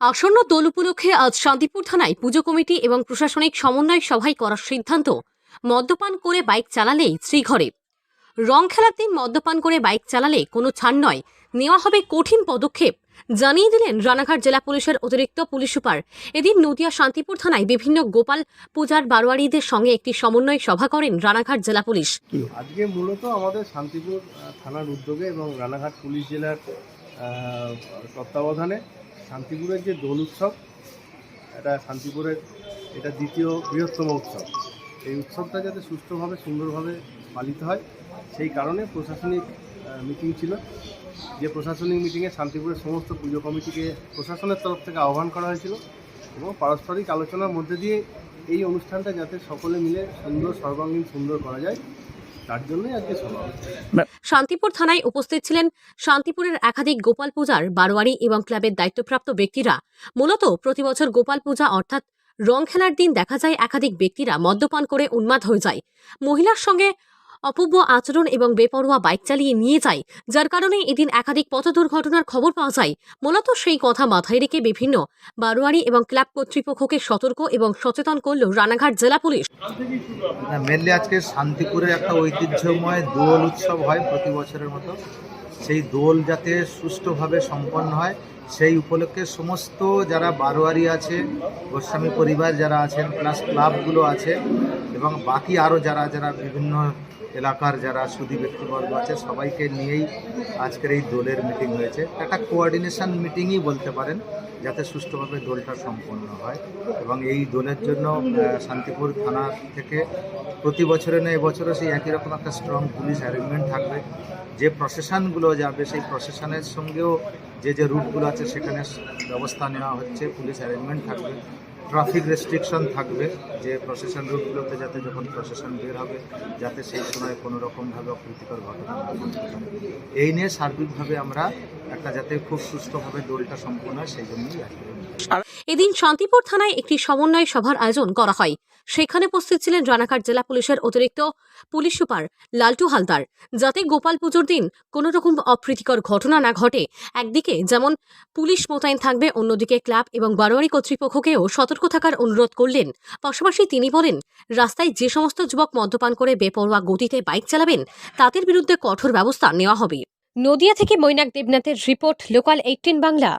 আসন্ন দোল উপলক্ষে আজ শান্তিপুর থানায় পুজো কমিটি এবং প্রশাসনিক সমন্বয় সভায় করার সিদ্ধান্ত, মদ্যপান করে বাইক চালালেই শ্রীঘরে। রং খেলার দিন মদ্যপান করে বাইক চালালে কোনো ছাড় নয়, নেওয়া হবে কঠিন পদক্ষেপ, জানিয়ে দিলেন রানাঘাট জেলা পুলিশের অতিরিক্ত পুলিশ সুপার। এদিন নদিয়া শান্তিপুর থানায় বিভিন্ন গোপাল পূজার বারোয়ারিদের সঙ্গে একটি সমন্বয় সভা করেন রানাঘাট জেলা পুলিশ। আজকে মূলত আমাদের শান্তিপুর থানার উদ্যোগে এবং রানাঘাট পুলিশ জেলার তত্ত্বাবধানে শান্তিপুরের যে দোল উৎসব, এটা দ্বিতীয় বৃহত্তম উৎসব। এই উৎসবটা যাতে সুষ্ঠুভাবে সুন্দরভাবে পালিত হয় সেই কারণে প্রশাসনিক মিটিং ছিল। যে প্রশাসনিক মিটিংয়ে শান্তিপুরের সমস্ত পুজো কমিটিকে প্রশাসনের তরফ থেকে আহ্বান করা হয়েছিল এবং পারস্পরিক আলোচনার মধ্যে দিয়ে এই অনুষ্ঠানটা যাতে সকলে মিলে সর্বাঙ্গীন সুন্দর করা যায়, তার জন্যই আজকে সভা। শান্তিপুর থানায় উপস্থিত ছিলেন শান্তিপুরের একাধিক গোপাল পূজার বারোয়ারি এবং ক্লাবের দায়িত্বপ্রাপ্ত ব্যক্তিরা। মূলত প্রতি বছর গোপাল পূজা অর্থাৎ রং খেলার দিন দেখা যায় একাধিক ব্যক্তিরা মদ্যপান করে উন্মাদ হয়ে যায়, মহিলার সঙ্গে অপূর্ব আচরণ এবং বেপরোয়া বাইক চালিয়ে নিয়ে যায়, যার কারণে এদিন একাধিক পথ দুর্ঘটনার খবর পাওয়া যায়। মূলত সেই কথা মাথায় রেখে বিভিন্ন বারোয়ারি এবং ক্লাব কর্তৃপক্ষকে সতর্ক এবং সচেতন করল রানাঘাট জেলা পুলিশ। মেনলি আজকে শান্তিপুরে একটা ঐতিহ্যময় দোল উৎসব হয় প্রতি বছরের মতো। সেই দোল যাতে সুষ্ঠুভাবে সম্পন্ন হয় সেই উপলক্ষে সমস্ত যারা বারোয়ারি আছে, গোস্বামী পরিবার যারা আছেন, প্লাস ক্লাবগুলো আছে এবং বাকি আরও যারা যারা বিভিন্ন এলাকার যারা সুধী ব্যক্তিবর্গ আছে, সবাইকে নিয়েই আজকের এই দোলের মিটিং হয়েছে। একটা কোঅর্ডিনেশন মিটিংই বলতে পারেন, যাতে সুষ্ঠুভাবে দোলটা সম্পন্ন হয়। এবং এই দোলের জন্য শান্তিপুর থানা থেকে প্রতি বছরে না এবছরও সেই একই রকম একটা স্ট্রং পুলিশ অ্যারেঞ্জমেন্ট থাকবে। যে প্রশাসনগুলো যাবে সেই প্রশাসনের সঙ্গেও যে রুটগুলো আছে সেখানে ব্যবস্থা নেওয়া হচ্ছে, পুলিশ অ্যারেঞ্জমেন্ট থাকবে। ট্রাফিক রেস্ট্রিকশন থাকবে, যে প্রশাসন রুটগুলোতে যাতে যখন প্রশাসন বের হবে যাতে সেই সময় কোনো রকমভাবে অপ্রীতিকর ঘটনা না ঘটতে পারে। এই নিয়ে সার্বিকভাবে আমরা একটা যাতে খুব সুষ্ঠুভাবে দোলটা সম্পন্ন হয় সেই জন্যই আসবে। এদিন শান্তিপুর থানায় একটি সমন্বয় সভার আয়োজন করা হয়। সেখানে উপস্থিত ছিলেন রানাঘাট জেলা পুলিশের অতিরিক্ত পুলিশ সুপার লালটু হালদার। যাতে গোপাল পুজোর দিন কোনো রকম অপ্রীতিকর ঘটনা না ঘটে, একদিকে যেমন পুলিশ মোতায়েন থাকবে, অন্যদিকে ক্লাব এবং বারোয়ারি কর্তৃপক্ষকেও সতর্ক থাকার অনুরোধ করলেন। পাশাপাশি তিনি বলেন, রাস্তায় যে সমস্ত যুবক মদ্যপান করে বেপরোয়া গতিতে বাইক চালাবেন তাদের বিরুদ্ধে কঠোর ব্যবস্থা নেওয়া হবে। নদিয়া থেকে মৈনাক দেবনাথের রিপোর্ট, লোকাল 18 বাংলা।